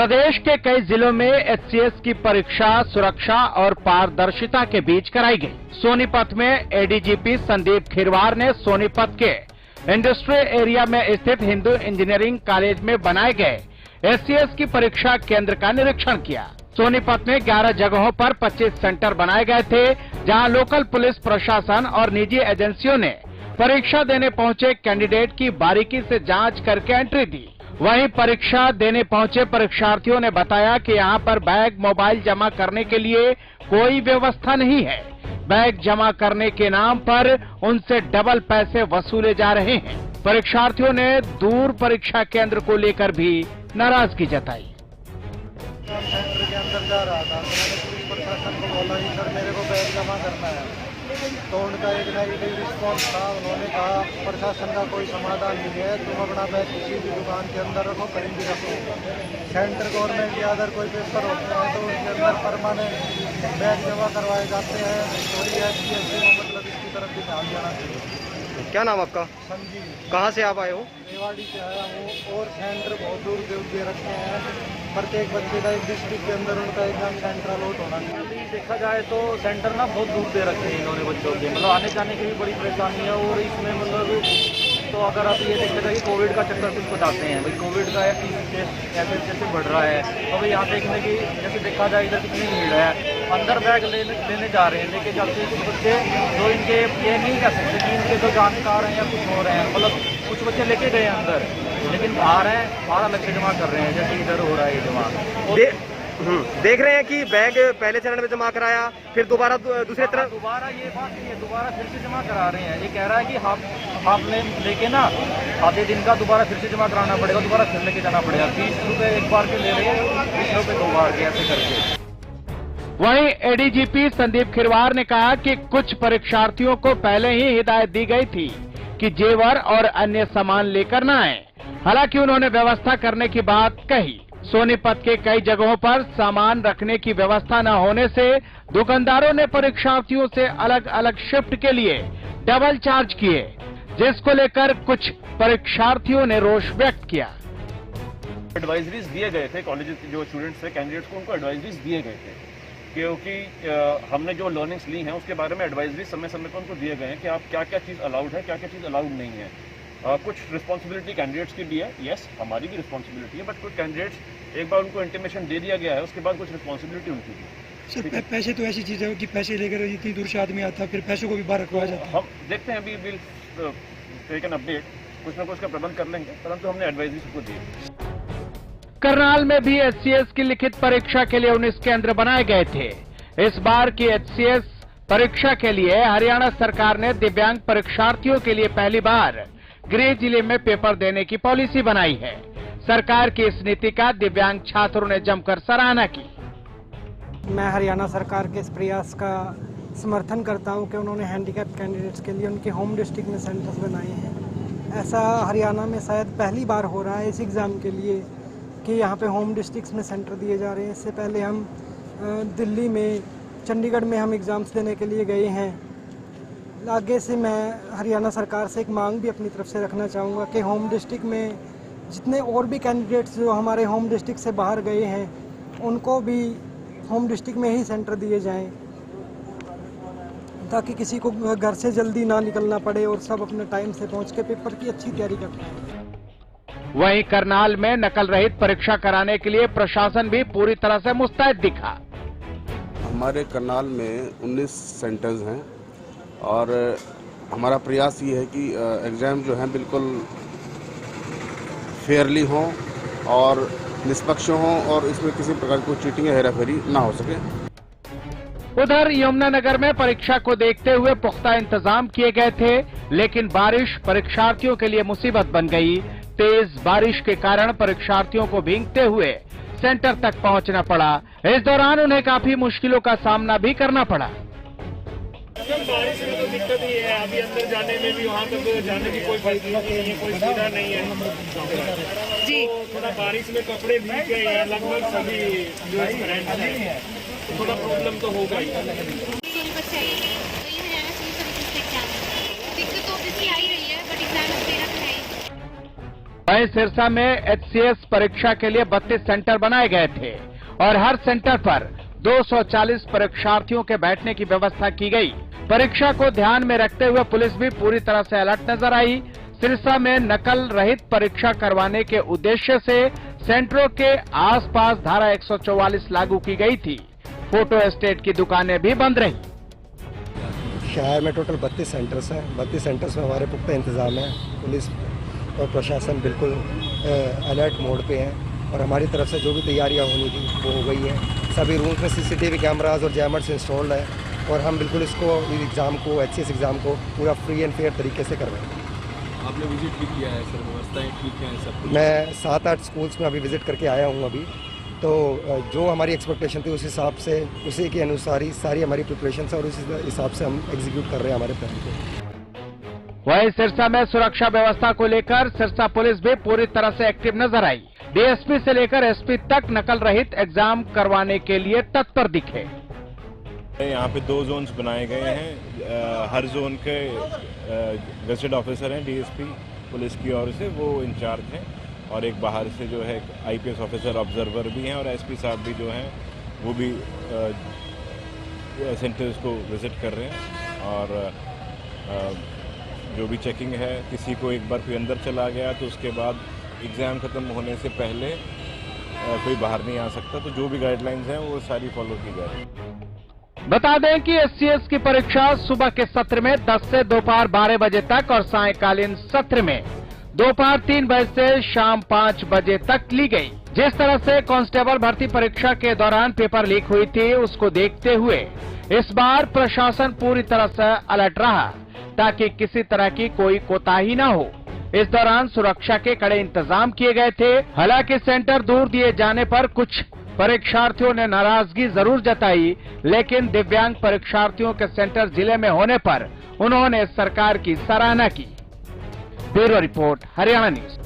प्रदेश के कई जिलों में एचसीएस की परीक्षा सुरक्षा और पारदर्शिता के बीच कराई गई। सोनीपत में एडीजीपी संदीप खिरवार ने सोनीपत के इंडस्ट्रियल एरिया में स्थित हिंदू इंजीनियरिंग कॉलेज में बनाए गए एचसीएस की परीक्षा केंद्र का निरीक्षण किया। सोनीपत में 11 जगहों पर 25 सेंटर बनाए गए थे, जहां लोकल पुलिस प्रशासन और निजी एजेंसियों ने परीक्षा देने पहुंचे कैंडिडेट की बारीकी से जांच करके एंट्री दी। वहीं परीक्षा देने पहुंचे परीक्षार्थियों ने बताया कि यहां पर बैग मोबाइल जमा करने के लिए कोई व्यवस्था नहीं है। बैग जमा करने के नाम पर उनसे डबल पैसे वसूले जा रहे हैं। परीक्षार्थियों ने दूर परीक्षा केंद्र को लेकर भी नाराजगी जताई। सेंटर के अंदर जा रहा था, मैंने पुलिस प्रशासन को बोला कि सर मेरे को बैग जमा करना है, तो उनका एक नेगेटिव रिस्पॉन्स था। उन्होंने कहा प्रशासन का कोई समाधान नहीं है, तुम अपना बैग किसी भी दुकान के अंदर रखो, कहीं भी रखो। सेंटर गवर्नमेंट या अदर कोई पेपर होते हैं तो उनके अंदर परमानेंट बैग जमा करवाए जाते हैं। थोड़ी एचसीएस में मतलब इसकी तरफ भी ध्यान देना चाहिए। क्या नाम आपका? संजीव। कहाँ से आप आए हो? रेवाड़ी से आया हूँ और सेंटर बहुत दूर दूर दे रखे हैं। प्रत्येक बच्चे का एक डिस्ट्रिक्ट के अंदर उनका एग्जाम सेंटर अलॉट होना चाहिए। अभी देखा जाए तो सेंटर ना बहुत दूर दे रखे हैं इन्होंने बच्चों के, मतलब आने जाने की भी बड़ी परेशानी है। और इसमें मतलब तो अगर आप ये देखते हैं कि कोविड का चक्कर कुछ बताते हैं भाई, कोविड का कैसे बढ़ रहा है। अब यहाँ देखने की जैसे देखा जाए इधर कितनी भीड़ है, अंदर बैग लेने जा रहे हैं, लेके जाते हैं कुछ बच्चे जो इनके ये नहीं कह सकते कि इनके जो जानकार हैं या कुछ हो रहे हैं, मतलब कुछ बच्चे लेके गए अंदर लेकिन बाहर हैं, बाहर अलग से जमा कर रहे हैं जैसे इधर हो रहा है जमा। देख रहे हैं कि बैग पहले चरण में जमा कराया, फिर दोबारा दूसरे तरफ दोबारा ये बात नहीं है, दोबारा फिर से जमा करा रहे हैं। ये कह रहा है कि हाफ लेके ना आधे दिन का दोबारा फिर से जमा कराना पड़ेगा, दोबारा फिर लेके जाना पड़ेगा। 20 रुपए एक बार के ले रहे हैं, 20 रुपए 2 बार के ऐसे करके। वहीं एडीजीपी संदीप खिरवार ने कहा कि कुछ परीक्षार्थियों को पहले ही हिदायत दी गई थी कि जेवर और अन्य सामान लेकर न आए। हालांकि उन्होंने व्यवस्था करने की बात कही। सोनीपत के कई जगहों पर सामान रखने की व्यवस्था न होने से दुकानदारों ने परीक्षार्थियों से अलग अलग शिफ्ट के लिए डबल चार्ज किए, जिसको लेकर कुछ परीक्षार्थियों ने रोष व्यक्त किया। एडवाइजरीज दिए गए थे, कॉलेज के जो स्टूडेंट्स थे कैंडिडेट्स को उनको एडवाइजरीज दिए गए थे, क्योंकि हमने जो लर्निंग्स ली हैं उसके बारे में एडवाइजरी समय समय पर उनको दिए गए हैं कि आप क्या क्या चीज़ अलाउड है, क्या क्या चीज़ अलाउड नहीं है। कुछ रिस्पॉन्सिबिलिटी कैंडिडेट्स की भी है, यस हमारी भी रिस्पॉन्सिबिलिटी है, बट कुछ कैंडिडेट्स एक बार उनको इंटीमेशन दे दिया गया है, उसके बाद कुछ रिस्पॉन्सिबिलिटी उनकी भी है। सर पैसे तो ऐसी चीज़ है कि पैसे लेकर इतनी दूर से आदमी आता है, फिर पैसों को भी बाहर रखवाया जाता है। हम देखते हैं, अभी विल टेक एन अपडेट, कुछ ना कुछ का प्रबंध कर लेंगे, परंतु हमने एडवाइजरी सबको दी। करनाल में भी एचसीएस की लिखित परीक्षा के लिए 19 केंद्र बनाए गए थे। इस बार की एचसीएस परीक्षा के लिए हरियाणा सरकार ने दिव्यांग परीक्षार्थियों के लिए पहली बार गृह जिले में पेपर देने की पॉलिसी बनाई है। सरकार की इस नीति का दिव्यांग छात्रों ने जमकर सराहना की। मैं हरियाणा सरकार के इस प्रयास का समर्थन करता हूं कि उन्होंने हैंडीकैप कैंडिडेट्स के लिए उनके होम डिस्ट्रिक्ट में सेंटर्स बनाए हैं। ऐसा हरियाणा में शायद पहली बार हो रहा है इस एग्ज़ाम के लिए कि यहाँ पे होम डिस्ट्रिक्ट्स में सेंटर दिए जा रहे हैं। इससे पहले हम दिल्ली में, चंडीगढ़ में हम एग्ज़ाम्स देने के लिए गए हैं। आगे से मैं हरियाणा सरकार से एक मांग भी अपनी तरफ से रखना चाहूँगा कि होम डिस्ट्रिक्ट में जितने और भी कैंडिडेट्स जो हमारे होम डिस्ट्रिक्ट से बाहर गए हैं उनको भी होम डिस्ट्रिक्ट में ही सेंटर दिए जाएं, ताकि किसी को घर से जल्दी ना निकलना पड़े और सब अपने टाइम से पहुँच के पेपर की अच्छी तैयारी कर पाएं। वहीं करनाल में नकल रहित परीक्षा कराने के लिए प्रशासन भी पूरी तरह से मुस्तैद दिखा। हमारे करनाल में 19 सेंटर्स हैं और हमारा प्रयास ये है कि एग्ज़ाम जो हैं बिल्कुल फेयरली हों और निष्पक्ष हों और इसमें किसी प्रकार की चीटिंग या हेराफेरी ना हो सके। उधर यमुनानगर में परीक्षा को देखते हुए पुख्ता इंतजाम किए गए थे, लेकिन बारिश परीक्षार्थियों के लिए मुसीबत बन गई। तेज बारिश के कारण परीक्षार्थियों को भीगते हुए सेंटर तक पहुंचना पड़ा। इस दौरान उन्हें काफी मुश्किलों का सामना भी करना पड़ा। बारिश में तो दिक्कत ही है, अभी अंदर जाने में भी, वहाँ तक जाने की कोई फैसिलिटी नहीं है, कोई सुविधा नहीं है जी। तो थोड़ा बारिश में कपड़े भीग गए हैं लगभग सभी जो स्टूडेंट, थोड़ा प्रॉब्लम तो होगा ही। वहीं सिरसा में HCS परीक्षा के लिए 32 सेंटर बनाए गए थे और हर सेंटर पर 240 परीक्षार्थियों के बैठने की व्यवस्था की गई। परीक्षा को ध्यान में रखते हुए पुलिस भी पूरी तरह से अलर्ट नजर आई। सिरसा में नकल रहित परीक्षा करवाने के उद्देश्य से सेंटरों के आसपास धारा 144 लागू की गई थी। फोटो स्टेट की दुकानें भी बंद रही। शहर में टोटल 32 सेंटर्स हैं। 32 सेंटर्स में हमारे पुख्ता इंतजाम है। पुलिस और प्रशासन बिल्कुल अलर्ट मोड पे हैं और हमारी तरफ से जो भी तैयारियां होनी थी वो हो गई हैं। सभी रूम्स में CCTV कैमराज और जैमर्स इंस्टॉल्ड है और हम बिल्कुल इसको एग्ज़ाम को HCS एग्ज़ाम को पूरा फ्री एंड फेयर तरीके से करवाएंगे। आपने विजिट भी किया है सर, व्यवस्थाएं ठीक हैं सब? मैं 7-8 स्कूल्स में अभी विजिट करके आया हूँ अभी। तो जो हमारी एक्सपेक्टेशन थी उस हिसाब से, उसी के अनुसार ही सारी हमारी प्रिपरेशन है और उस हिसाब से हम एग्जीक्यूट कर रहे हैं हमारे प्लान को। वहीं सिरसा में सुरक्षा व्यवस्था को लेकर सिरसा पुलिस भी पूरी तरह से एक्टिव नजर आई। DSP से लेकर SP तक नकल रहित एग्जाम करवाने के लिए तत्पर दिखे। यहाँ पे 2 जोन्स बनाए गए हैं। हर जोन के गजेटेड ऑफिसर हैं DSP पुलिस की ओर से, वो इंचार्ज हैं और एक बाहर से जो है IPS ऑफिसर ऑब्जर्वर भी हैं और SP साहब भी जो हैं वो भी सेंटर्स को विजिट कर रहे हैं। और जो भी चेकिंग है, किसी को एक बार कोई अंदर चला गया तो उसके बाद एग्ज़ाम ख़त्म होने से पहले कोई बाहर नहीं आ सकता। तो जो भी गाइडलाइंस हैं वो सारी फॉलो की जा रही है। बता दें कि HCS की परीक्षा सुबह के सत्र में 10 से दोपहर 12 बजे तक और सायंकालीन सत्र में दोपहर 3 बजे से शाम 5 बजे तक ली गई। जिस तरह से कांस्टेबल भर्ती परीक्षा के दौरान पेपर लीक हुई थी, उसको देखते हुए इस बार प्रशासन पूरी तरह से अलर्ट रहा ताकि किसी तरह की कोई कोताही न हो। इस दौरान सुरक्षा के कड़े इंतजाम किए गए थे। हालांकि सेंटर दूर दिए जाने पर कुछ परीक्षार्थियों ने नाराजगी जरूर जताई, लेकिन दिव्यांग परीक्षार्थियों के सेंटर जिले में होने पर उन्होंने सरकार की सराहना की। Bureau report, Haryana news.